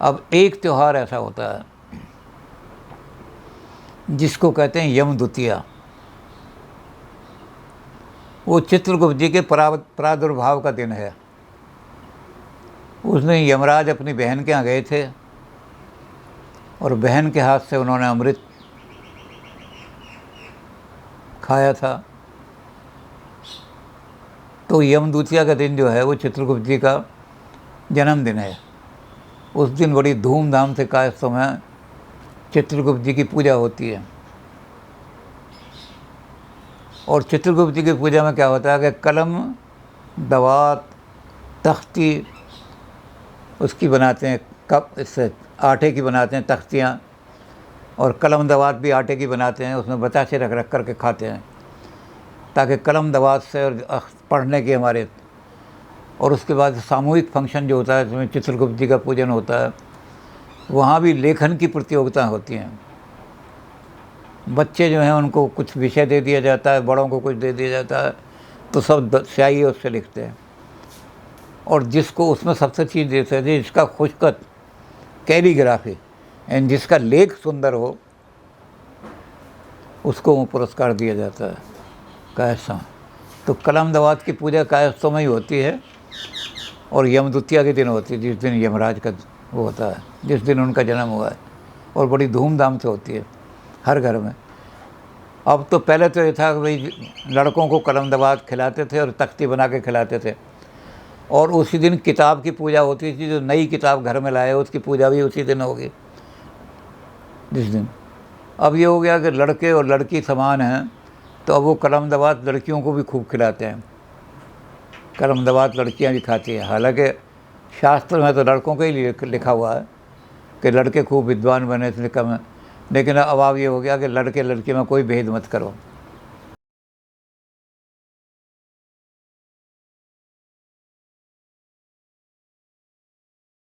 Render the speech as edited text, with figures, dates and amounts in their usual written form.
अब एक त्यौहार ऐसा होता है जिसको कहते हैं यम द्वितीया। वो चित्रगुप्त जी के प्रादुर्भाव का दिन है। उस दिन यमराज अपनी बहन के यहाँ गए थे और बहन के हाथ से उन्होंने अमृत खाया था। तो यम द्वितीया का दिन जो है वो चित्रगुप्त जी का जन्मदिन है। उस दिन बड़ी धूमधाम से कायस्थों में चित्रगुप्त जी की पूजा होती है। और चित्रगुप्त जी की पूजा में क्या होता है कि कलम, दवात, तख्ती उसकी बनाते हैं, कप इससे आटे की बनाते हैं तख्तियाँ, और कलम दवात भी आटे की बनाते हैं, उसमें बताशे रख रख करके खाते हैं ताकि कलम दवात से और पढ़ने के हमारे। और उसके बाद सामूहिक फंक्शन जो होता है जिसमें चित्रगुप्त जी का पूजन होता है, वहाँ भी लेखन की प्रतियोगिता होती हैं। बच्चे जो हैं उनको कुछ विषय दे दिया जाता है, बड़ों को कुछ दे दिया जाता है, तो सब स्याही उससे लिखते हैं। और जिसको उसमें सबसे चीज़ देते हैं जिसका खुशखत कैलीग्राफी एंड जिसका लेख सुंदर हो उसको वो पुरस्कार दिया जाता है कायस्थों। तो कलम दवात की पूजा कायस्थों में ही होती है और यम द्वितीया के दिन होती है, जिस दिन यमराज का वो होता है, जिस दिन उनका जन्म हुआ है, और बड़ी धूमधाम से होती है हर घर में। अब तो पहले तो ये था कि भाई लड़कों को कलम दवात खिलाते थे और तख्ती बना के खिलाते थे, और उसी दिन किताब की पूजा होती थी। जो नई किताब घर में लाए उसकी पूजा भी उसी दिन होगी जिस दिन। अब ये हो गया कि लड़के और लड़की समान हैं, तो अब वो कलम दवात लड़कियों को भी खूब खिलाते हैं। कलम दवात लड़कियां भी खाती हैं। हालांकि शास्त्र में तो लड़कों के ही लिखा हुआ है कि लड़के खूब विद्वान बने थे कम, लेकिन अब ये हो गया कि लड़के लड़की में कोई भेद मत करो।